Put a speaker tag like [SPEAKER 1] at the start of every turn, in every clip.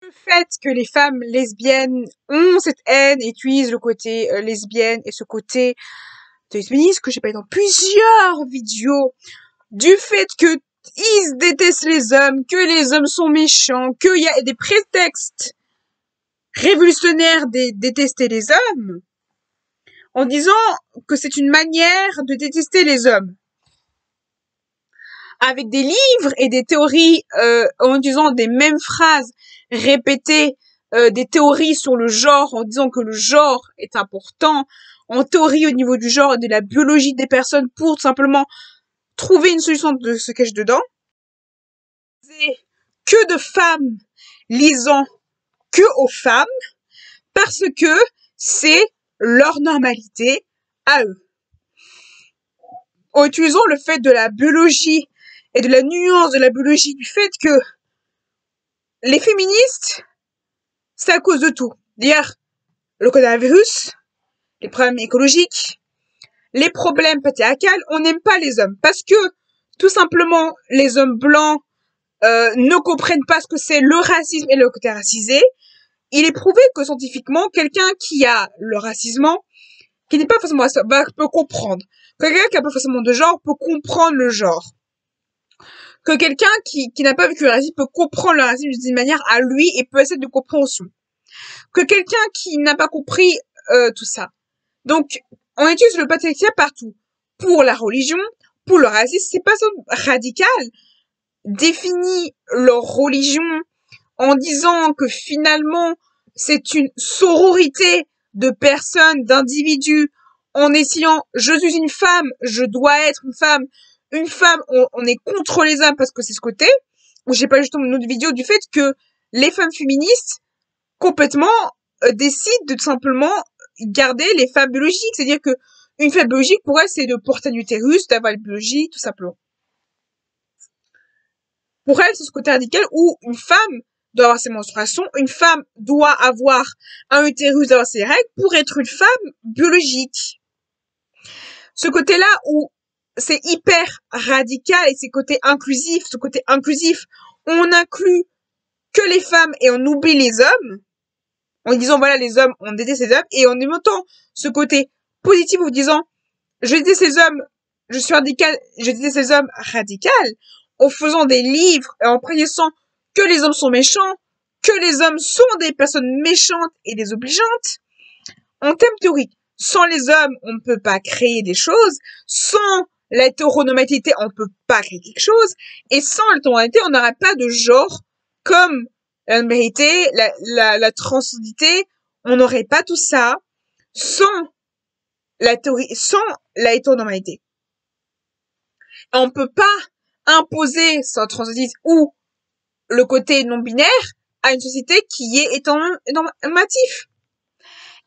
[SPEAKER 1] le fait que les femmes lesbiennes ont cette haine et utilisent le côté lesbienne et ce côté de féministe que j'ai parlé dans plusieurs vidéos, du fait que ils détestent les hommes, que les hommes sont méchants, qu'il y a des prétextes révolutionnaires de détester les hommes, en disant que c'est une manière de détester les hommes. Avec des livres et des théories, en disant des mêmes phrases répétées, des théories sur le genre, en disant que le genre est important, en théorie au niveau du genre et de la biologie des personnes pour tout simplement trouver une solution de ce cache dedans. Que de femmes lisant que aux femmes, parce que c'est leur normalité à eux. En utilisant le fait de la biologie et de la nuance de la biologie, du fait que les féministes, c'est à cause de tout. D'ailleurs, le coronavirus, les problèmes écologiques, les problèmes patriarcales, on n'aime pas les hommes. Parce que, tout simplement, les hommes blancs ne comprennent pas ce que c'est le racisme et le côté racisé. Il est prouvé que scientifiquement, quelqu'un qui a le racisme, qui n'est pas forcément peut comprendre. Quelqu'un qui n'a pas forcément de genre peut comprendre le genre. Que quelqu'un qui n'a pas vécu le racisme peut comprendre le racisme d'une manière à lui et peut essayer de compréhension. Que quelqu'un qui n'a pas compris tout ça. Donc, on utilise le patriarcat partout. Pour la religion, pour le racisme, ces personnes radicales définissent leur religion en disant que finalement, c'est une sororité de personnes, d'individus, en essayant, je suis une femme, je dois être une femme, on est contre les hommes parce que c'est ce côté, où j'ai pas justement une autre vidéo du fait que les femmes féministes, complètement, décident de tout simplement garder les femmes biologiques, c'est-à-dire que une femme biologique, pour elle, c'est de porter un utérus, d'avoir une biologie, tout simplement. Pour elle, c'est ce côté radical où une femme doit avoir ses menstruations, une femme doit avoir un utérus, d'avoir ses règles pour être une femme biologique. Ce côté-là où c'est hyper radical et ce côté inclusif, on inclut que les femmes et on oublie les hommes, en disant voilà les hommes, on déteste les hommes, et en émettant ce côté positif en disant je déteste les hommes, je suis radical, je déteste les hommes radical, en faisant des livres et en prédisant que les hommes sont méchants, que les hommes sont des personnes méchantes et désobligeantes. En termes théoriques, sans les hommes, on ne peut pas créer des choses. Sans la hétéronormativité, on ne peut pas créer quelque chose. Et sans la hétéronormativité, on n'aurait pas de genre comme la normalité, la transidentité. On n'aurait pas tout ça sans la théorie, sans la hétéronormativité. On ne peut pas imposer sa transidentité ou le côté non-binaire à une société qui est hétéronormatif.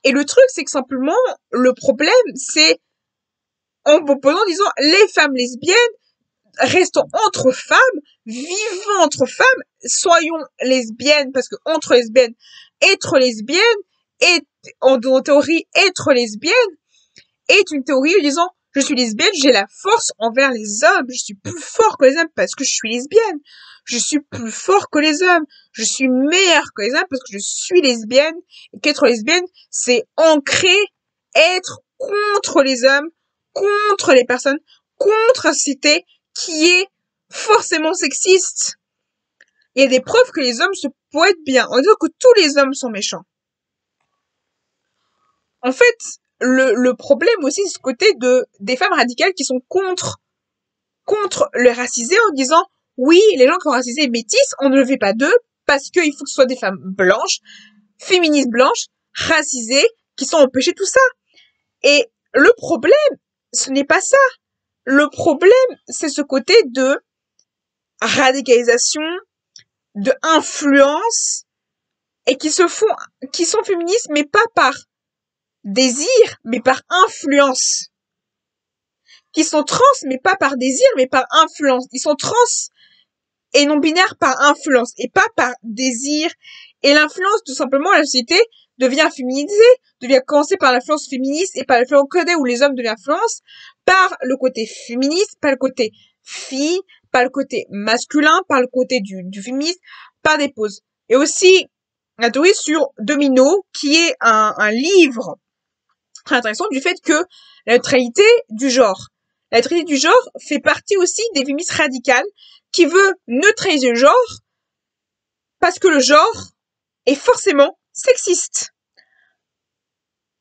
[SPEAKER 1] Et le truc, c'est que simplement, le problème, c'est en proposant, disant, les femmes lesbiennes, restons entre femmes, vivons entre femmes, soyons lesbiennes, parce que entre lesbiennes, être lesbienne, est, en théorie, être lesbienne, est une théorie en disant, je suis lesbienne, j'ai la force envers les hommes, je suis plus fort que les hommes parce que je suis lesbienne, je suis plus fort que les hommes, je suis meilleure que les hommes parce que je suis lesbienne, et qu'être lesbienne, c'est ancrer, être contre les hommes, contre les personnes, contre la société qui est forcément sexiste. Il y a des preuves que les hommes se poètent bien, en disant que tous les hommes sont méchants. En fait, le problème aussi, c'est ce côté des femmes radicales qui sont contre le racisé en disant, oui, les gens qui sont racisés métis, on ne le fait pas d'eux parce qu'il faut que ce soit des femmes blanches, féministes blanches, racisées, qui sont empêchées de tout ça. Et le problème, ce n'est pas ça. Le problème, c'est ce côté de radicalisation, de influence, et qui sont féministes, mais pas par désir, mais par influence. Qui sont trans, mais pas par désir, mais par influence. Ils sont trans et non binaires par influence, et pas par désir. Et l'influence, tout simplement, la société devient féminisée, devient commencer par l'influence féministe et par l'influence côté où les hommes deviennent influence, par le côté féministe, par le côté fille, par le côté masculin, par le côté du féminisme, par des poses. Et aussi, la théorie sur Domino, qui est un livre très intéressant du fait que la neutralité du genre. La neutralité du genre fait partie aussi des féministes radicales qui veut neutraliser le genre parce que le genre est forcément sexiste.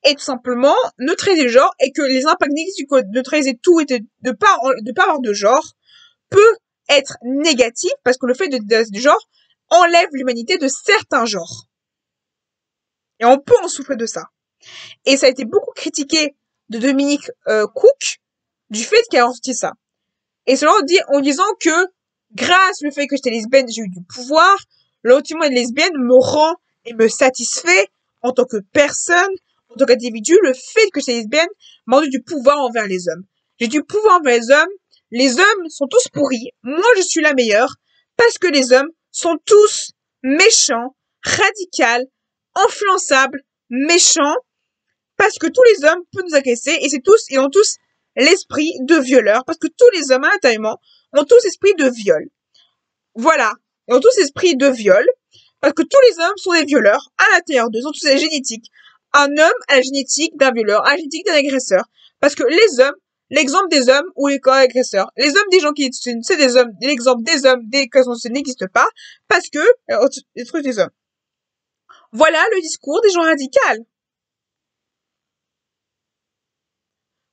[SPEAKER 1] Et tout simplement, neutraliser le genre et que les impacts négatifs du code, neutraliser tout et de pas avoir de genre peut être négatif parce que le fait de neutraliser du genre enlève l'humanité de certains genres. Et on peut en souffrir de ça. Et ça a été beaucoup critiqué de Dominique Cook du fait qu'elle a sorti ça. Et cela en disant que grâce au fait que j'étais lesbienne, j'ai eu du pouvoir, l'autonomie de lesbienne me rend et me satisfait en tant que personne, en tant qu'individu, le fait que j'étais lesbienne m'a rendu du pouvoir envers les hommes. J'ai du pouvoir envers les hommes sont tous pourris, moi je suis la meilleure, parce que les hommes sont tous méchants, radicaux, influençables, méchants, parce que tous les hommes peuvent nous agresser et ils ont tous l'esprit de violeur parce que tous les hommes intérieurement ont tous l'esprit de viol. Voilà. Ils ont tous l'esprit de viol parce que tous les hommes sont des violeurs à l'intérieur d'eux, ils ont tous la génétique. Un homme a la génétique d'un violeur, a la génétique d'un agresseur. Parce que les hommes, l'exemple des hommes ou les corps agresseurs, les hommes des gens qui, c'est des hommes, l'exemple des hommes, des cas n'existe pas parce que, les trucs des hommes. Voilà le discours des gens radicaux.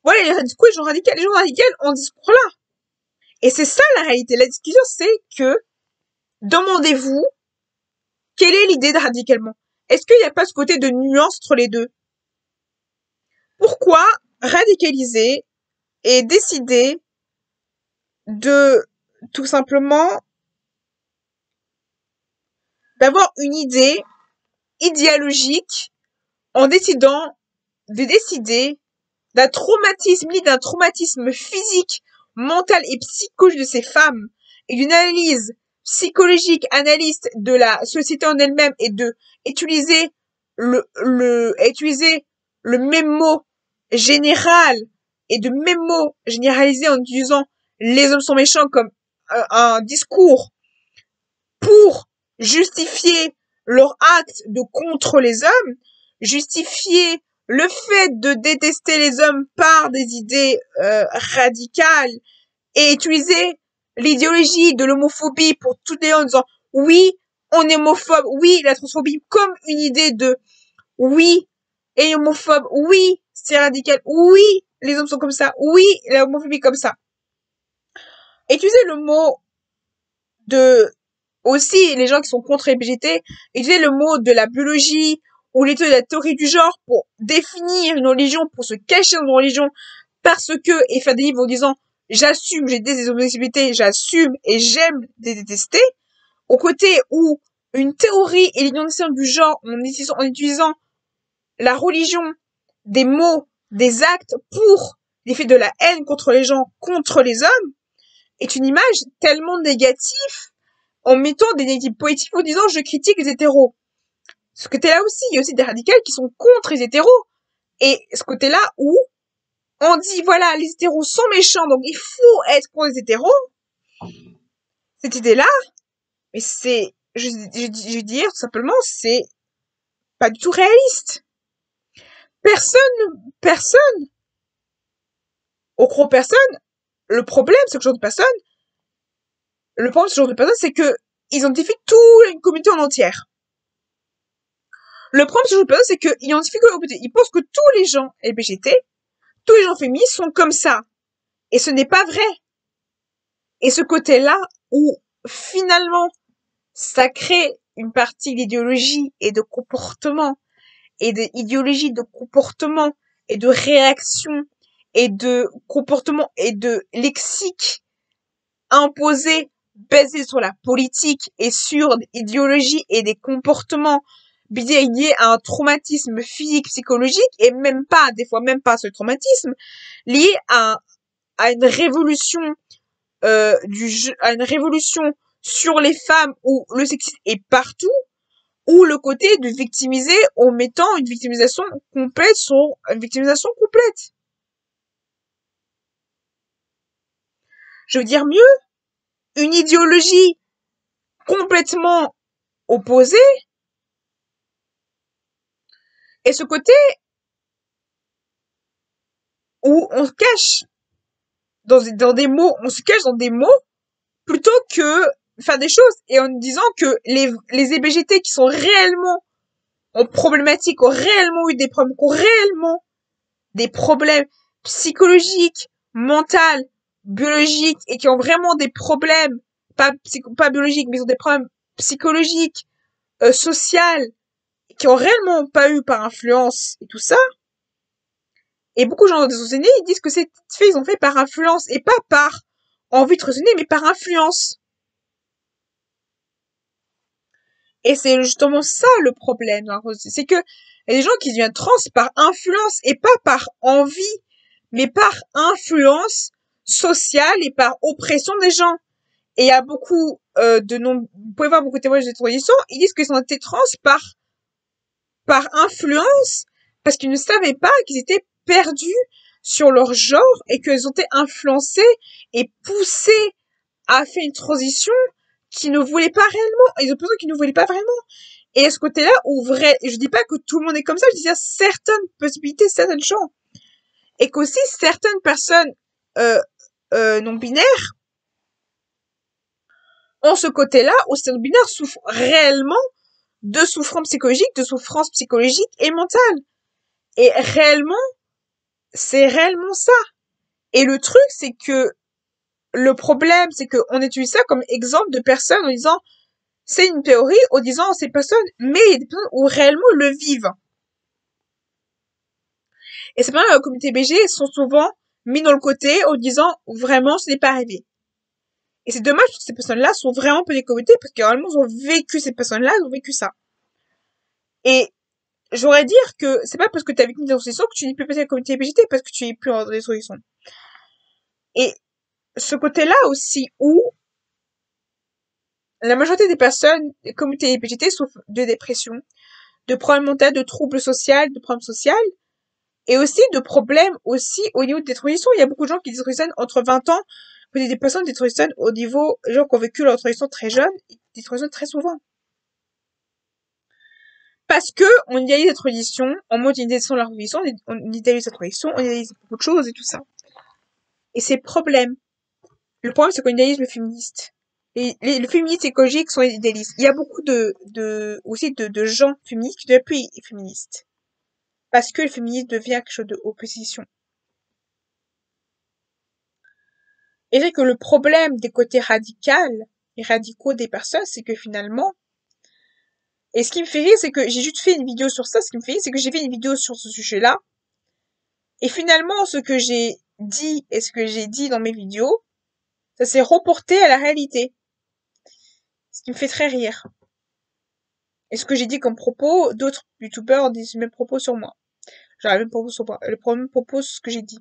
[SPEAKER 1] Voilà les discours des gens radicaux. Les gens radicaux ont ce discours-là. Et c'est ça la réalité. La discussion, c'est que demandez-vous quelle est l'idée de radicalement. Est-ce qu'il n'y a pas ce côté de nuance entre les deux? Pourquoi radicaliser et décider de tout simplement d'avoir une idée idéologique en décidant de décider d'un traumatisme physique, mental et psychologique de ces femmes et d'une analyse psychologique, analyste de la société en elle-même et de utiliser utiliser le même mot général et de même mot généralisé en utilisant les hommes sont méchants comme un discours pour justifier leur acte de contre les hommes, justifier le fait de détester les hommes par des idées radicales et utiliser l'idéologie de l'homophobie pour toutes les gens en disant oui, on est homophobe, oui, la transphobie comme une idée de oui, et homophobe, oui, c'est radical, oui, les hommes sont comme ça, oui, la homophobie comme ça. Utiliser le mot de aussi les gens qui sont contre les LGBT, utiliser le mot de la biologie ou l'étude de la théorie du genre pour définir une religion, pour se cacher dans une religion, parce que, et faire des livres en disant j'assume, j'ai des homosexualités, j'assume et j'aime les détester, au côté où une théorie et l'identification du genre en utilisant la religion, des mots, des actes pour les faits de la haine contre les gens, contre les hommes, est une image tellement négative en mettant des négatives poétiques en disant je critique les hétéros. Ce côté-là aussi, il y a aussi des radicales qui sont contre les hétéros. Et ce côté-là où on dit voilà, les hétéros sont méchants, donc il faut être contre les hétéros. Cette idée-là, mais c'est, je dire tout simplement, c'est pas du tout réaliste. Personne, au gros personne, le problème, c'est que ce genre de personnes, le problème de ce genre de personnes, c'est que ils identifient toute une communauté en entière. Le problème de ce genre de personnes, c'est qu'ils identifient que ils pensent que tous les gens LGBT, tous les gens féministes sont comme ça. Et ce n'est pas vrai. Et ce côté-là, où finalement, ça crée une partie d'idéologie et de comportement, et d'idéologie de comportement, et de réaction, et de comportement, et de lexique imposé, basé sur la politique et sur l'idéologie et des comportements liés à un traumatisme physique, psychologique, et même pas, des fois même pas ce traumatisme, lié à une révolution à une révolution sur les femmes où le sexisme est partout, ou le côté de victimiser en mettant une victimisation complète sur une victimisation complète. Je veux dire mieux, une idéologie complètement opposée Et ce côté où on se cache dans des mots, on se cache dans des mots plutôt que faire des choses et en disant que les EBGT qui sont réellement en problématique, ont réellement eu des problèmes, qui ont réellement des problèmes psychologiques, mentaux, biologiques et qui ont vraiment des problèmes, pas biologiques, mais ils ont des problèmes psychologiques, sociaux, qui ont réellement pas eu par influence et tout ça. Et beaucoup de gens des aînés, ils disent que ces faits, ils ont fait par influence et pas par envie de raisonner, mais par influence. Et c'est justement ça le problème, c'est que il y a des gens qui deviennent trans par influence et pas par envie, mais par influence sociale et par oppression des gens. Et il y a beaucoup vous pouvez voir beaucoup de témoignages de transition, ils disent qu'ils ont été trans par influence parce qu'ils ne savaient pas qu'ils étaient perdus sur leur genre et qu'ils ont été influencés et poussés à faire une transition qu'ils ne voulaient pas réellement. Ils ont besoin qu'ils ne voulaient pas vraiment. Et à ce côté-là, où vrai, je dis pas que tout le monde est comme ça, je dis qu'il y a certaines possibilités, certaines gens. Et qu'aussi certaines personnes non binaires ont ce côté-là où ces non binaires souffrent réellement de souffrance psychologique et mentale. Et réellement, c'est réellement ça. Et le truc, c'est que le problème, c'est qu'on utilise ça comme exemple de personnes en disant c'est une théorie, en disant ces personnes, mais il y a des personnes où réellement le vivent. Et ces personnes dans la communauté BG sont souvent mis dans le côté en disant vraiment ce n'est pas arrivé. Et c'est dommage parce que ces personnes-là sont vraiment peu des communautés parce que réellement ils ont vécu ces personnes-là, ils ont vécu ça. Et j'aurais dire que c'est pas parce que tu as vécu une désolation que tu n'es plus passé à la communauté LGBT parce que tu es plus en désolation. Et ce côté-là aussi où la majorité des personnes des communautés LGBT souffrent de dépression, de problèmes mentaux, de troubles sociaux, de problèmes sociaux, et aussi de problèmes aussi au niveau des transitions. Il y a beaucoup de gens qui désolutionnent entre 20 ans, des personnes désolutionnent au niveau, des gens qui ont vécu leur transition très jeunes, désolutionnent très souvent. Parce que on idéalise la transition, en mode idéalisation de la transition, on idéalise la transition, on idéalise beaucoup de choses et tout ça. Et c'est le problème. Le problème, c'est qu'on idéalise le féministe. Et le féministe écologique sont idéalistes. Il y a beaucoup aussi de gens féministes qui ne deviennent plus féministes. Parce que le féminisme devient quelque chose de opposition. Et c'est que le problème des côtés radicaux des personnes, c'est que finalement, et ce qui me fait rire, c'est que j'ai juste fait une vidéo sur ça, ce qui me fait rire, c'est que j'ai fait une vidéo sur ce sujet-là, et finalement, ce que j'ai dit et ce que j'ai dit dans mes vidéos, ça s'est reporté à la réalité. Ce qui me fait très rire. Et ce que j'ai dit comme propos, d'autres youtubeurs disent les mêmes propos sur moi. Genre, le même propos sur moi. Le même propos sur ce que j'ai dit.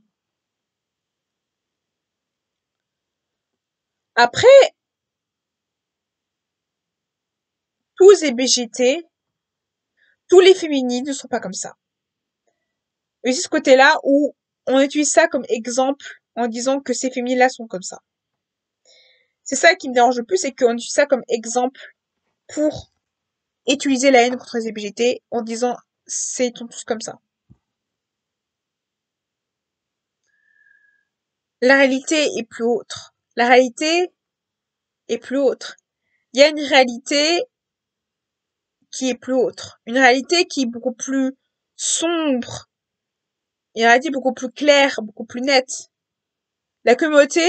[SPEAKER 1] Après, tous les BGT, tous les féministes ne sont pas comme ça. Il y a aussi ce côté-là où on utilise ça comme exemple en disant que ces féministes-là sont comme ça. C'est ça qui me dérange le plus, c'est qu'on utilise ça comme exemple pour utiliser la haine contre les LGBT en disant c'est tous comme ça. La réalité est plus autre. La réalité est plus autre. Il y a une réalité qui est plus autre. Une réalité qui est beaucoup plus sombre. Une réalité beaucoup plus claire, beaucoup plus nette. La communauté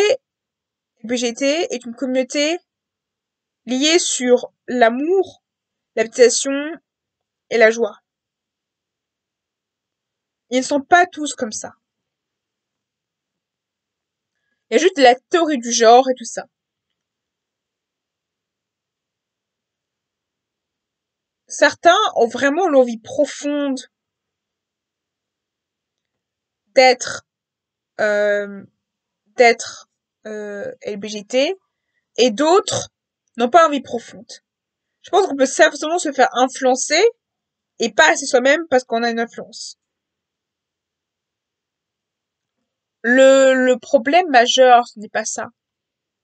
[SPEAKER 1] LGBT est une communauté liée sur l'amour, l'acceptation et la joie. Ils ne sont pas tous comme ça. Il y a juste la théorie du genre et tout ça. Certains ont vraiment l'envie profonde d'être euh, d'être LGBT et d'autres n'ont pas envie profonde. Je pense qu'on peut simplement se faire influencer et pas assez soi-même parce qu'on a une influence. Le problème majeur, ce n'est pas ça.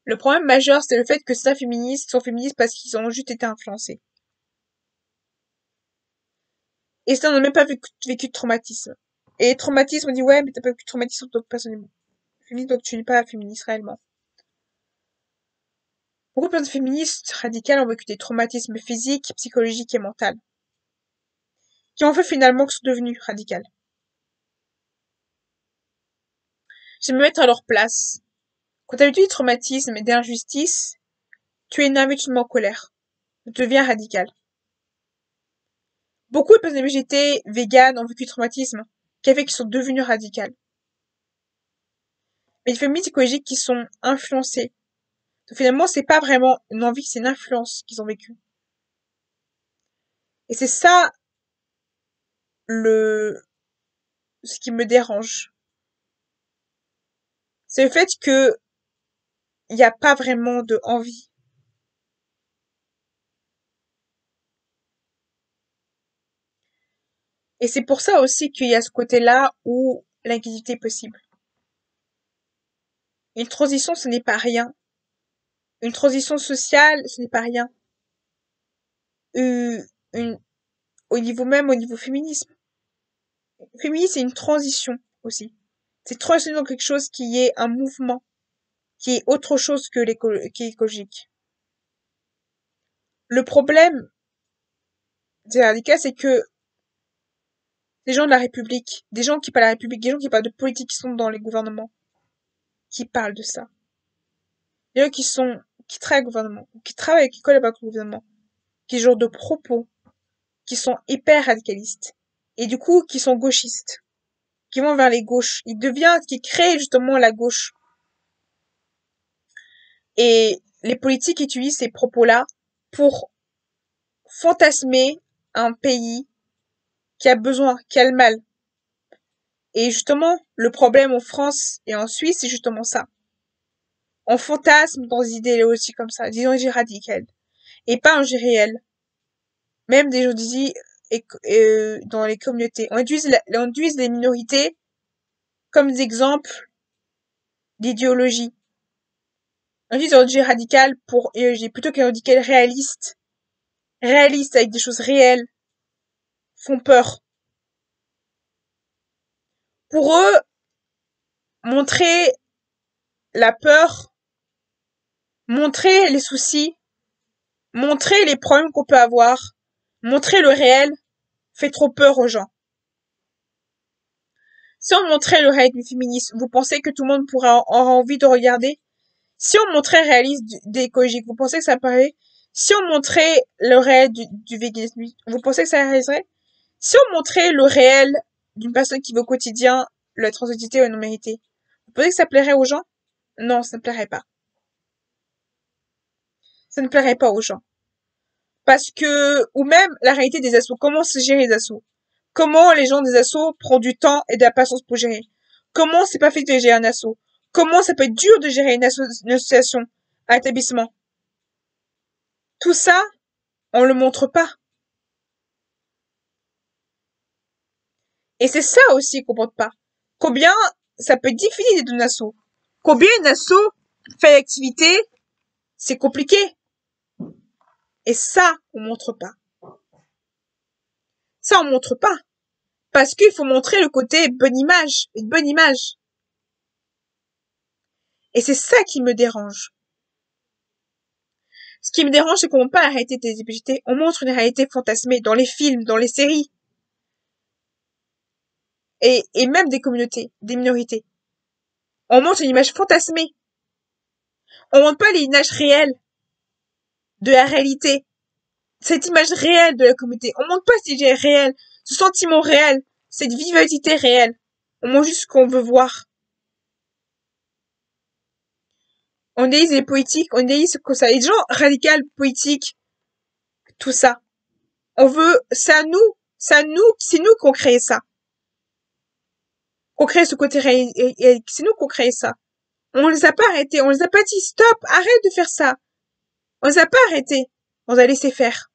[SPEAKER 1] Le problème majeur, c'est le fait que certains féministes sont féministes parce qu'ils ont juste été influencés. Et ça, on n'a même pas vécu de traumatisme. Et traumatisme, on dit, ouais, mais t'as pas vécu de traumatisme en tant que personne féministe, donc tu n'es pas féministe réellement. Beaucoup de personnes féministes radicales ont vécu des traumatismes physiques, psychologiques et mentaux, qui ont fait finalement que sont devenues radicales. Je vais me mettre à leur place. Quand tu as vécu des traumatismes et des injustices, tu es inévitablement en colère. Tu deviens radical. Beaucoup de personnes végétées, véganes ont vécu des traumatismes qui a fait qu'ils sont devenus radicales. Mais les féministes écologiques qui sont influencées. Donc finalement, c'est pas vraiment une envie, c'est une influence qu'ils ont vécue. Et c'est ça ce qui me dérange. C'est le fait que il n'y a pas vraiment de envie. Et c'est pour ça aussi qu'il y a ce côté-là où l'inquisition est possible. Une transition, ce n'est pas rien. Une transition sociale, ce n'est pas rien. Une, au niveau féminisme. Féminisme, c'est une transition aussi. C'est transition dans quelque chose qui est un mouvement, qui est autre chose que qui est écologique. Le problème des radicaux, c'est que des gens de la République, des gens qui parlent de la République, des gens qui parlent de politique, qui sont dans les gouvernements, qui parlent de ça. Des gens qui travaillent au gouvernement, qui travaillent, qui collaborent avec le gouvernement, qui genre de propos, qui sont hyper radicalistes. Et du coup, qui sont gauchistes. Qui vont vers les gauches. Qui créent justement la gauche. Et les politiques utilisent ces propos-là pour fantasmer un pays qui a besoin, qui a le mal. Et justement, le problème en France et en Suisse, c'est justement ça. On fantasme dans des idéologies comme ça, des idéologies radicales. Et pas un jeu réel. Même des gens disent dans les communautés. On utilise les minorités comme des exemples d'idéologie. On utilise l'idéologie radicale pour idéologie plutôt qu'une radicale réaliste. Réaliste avec des choses réelles. Font peur. Pour eux, montrer la peur, montrer les soucis, montrer les problèmes qu'on peut avoir, montrer le réel, fait trop peur aux gens. Si on montrait le réel du féminisme, vous pensez que tout le monde aura envie de regarder? Si on montrait le réalisme des écologiques, vous pensez que ça paraît? Si on montrait le réel du véganisme, vous pensez que ça réaliserait? Si on montrait le réel d'une personne qui veut au quotidien la transidentité ou la non-mérité, vous pensez que ça plairait aux gens? Non, ça ne plairait pas. Ça ne plairait pas aux gens. Parce que, ou même la réalité des assos, comment se gérer les assos? Comment les gens des assos prennent du temps et de la patience pour gérer? Comment c'est pas fait de gérer un asso? Comment ça peut être dur de gérer une association, un établissement? Tout ça, on le montre pas. Et c'est ça aussi qu'on montre pas. Combien ça peut être difficile d'être une asso? Combien une asso fait l'activité? C'est compliqué. Et ça, on montre pas. Ça, on montre pas. Parce qu'il faut montrer le côté bonne image, une bonne image. Et c'est ça qui me dérange. Ce qui me dérange, c'est qu'on montre pas la réalité des LGBT, on montre une réalité fantasmée dans les films, dans les séries. Et même des communautés, des minorités. On montre une image fantasmée. On montre pas l'image réelle de la réalité. Cette image réelle de la communauté. On montre pas cette image réelle, ce sentiment réel, cette vivacité réelle. On montre juste ce qu'on veut voir. On dénise les politiques, on dénise que ça. Les gens radicaux, politiques, tout ça. On veut, c'est nous qu'on crée ça. Qu'on crée ce côté réel, c'est nous qu'on crée ça. On les a pas arrêtés, on les a pas dit stop, arrête de faire ça. On les a pas arrêtés. On les a laissé faire.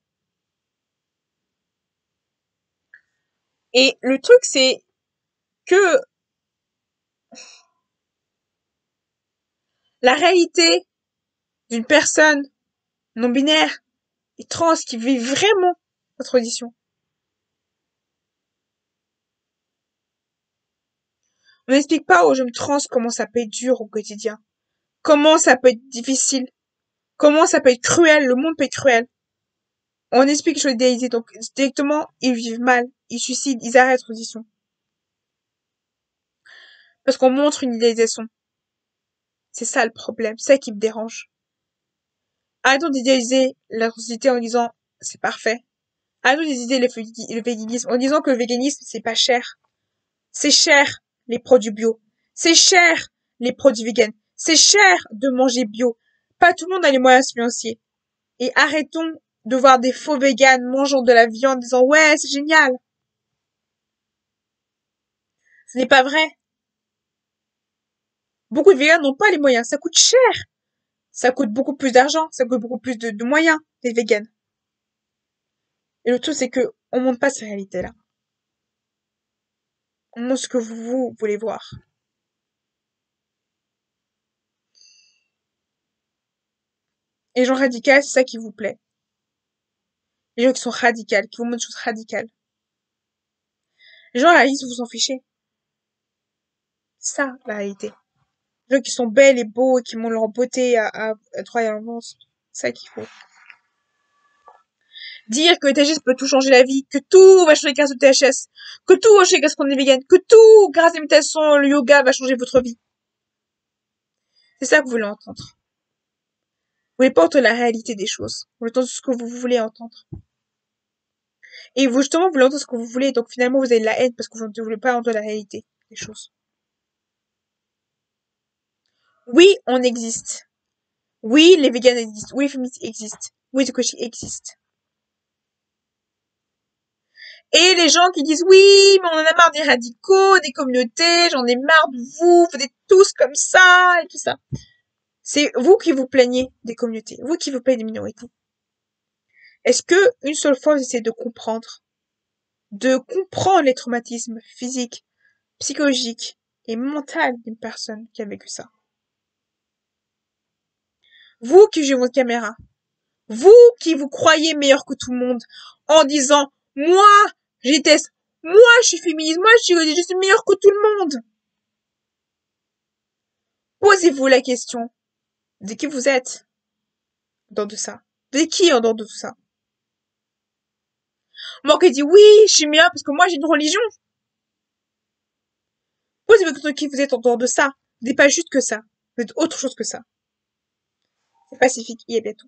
[SPEAKER 1] Et le truc, c'est que la réalité d'une personne non binaire et trans qui vit vraiment notre audition, On n'explique pas aux jeunes trans comment ça peut être dur au quotidien. Comment ça peut être difficile. Comment ça peut être cruel. Le monde peut être cruel. On explique les choses idéalisées. Donc, directement, ils vivent mal. Ils suicident. Ils arrêtent la transition. Parce qu'on montre une idéalisation. C'est ça le problème. C'est ça qui me dérange. Arrêtons d'idéaliser la société en disant c'est parfait. Arrêtons d'idéaliser le véganisme en disant que le véganisme c'est pas cher. C'est cher les produits bio. C'est cher les produits véganes. C'est cher de manger bio. Pas tout le monde a les moyens financiers. Et arrêtons de voir des faux véganes mangeant de la viande en disant ouais c'est génial. Ce n'est pas vrai. Beaucoup de véganes n'ont pas les moyens. Ça coûte cher. Ça coûte beaucoup plus d'argent. Ça coûte beaucoup plus de moyens, les véganes. Et le tout, c'est que on montre pas ces réalités-là. On montre ce que vous voulez voir. Les gens radicaux, c'est ça qui vous plaît. Les gens qui sont radicaux, qui vous montrent des choses radicales. Les gens réalisent, vous en fichez. C'est ça, la réalité. Les gens qui sont belles et beaux et qui montrent leur beauté à droite et à l'avance. C'est ça qu'il faut. Dire que le THS peut tout changer la vie, que tout va changer grâce au THS, que tout va changer grâce qu'on est vegan, que tout, grâce à la méditation, le yoga va changer votre vie. C'est ça que vous voulez entendre. Vous voulez pas entendre la réalité des choses. Vous voulez entendre ce que vous voulez entendre. Et vous, justement, vous voulez entendre ce que vous voulez, donc finalement, vous avez de la haine parce que vous ne voulez pas entendre la réalité des choses. Oui, on existe. Oui, les véganes existent. Oui, les féministes existent. Oui, les coaching existent. Et les gens qui disent oui, mais on en a marre des radicaux, des communautés, j'en ai marre de vous, vous êtes tous comme ça, et tout ça. C'est vous qui vous plaignez des communautés, vous qui vous plaignez des minorités. Est-ce que, une seule fois, vous essayez de comprendre les traumatismes physiques, psychologiques et mentaux d'une personne qui a vécu ça? Vous qui jugez votre caméra, vous qui vous croyez meilleur que tout le monde, en disant, moi, je déteste, moi, je suis féministe, moi, je suis meilleur que tout le monde. Posez-vous la question de qui vous êtes dans tout ça. De qui en dehors de tout ça? Moi qui dis oui, je suis meilleur parce que moi j'ai une religion. Posez-vous la question de qui vous êtes en dehors de ça. Vous n'êtes pas juste que ça. Vous êtes autre chose que ça. C'est pacifique et à bientôt.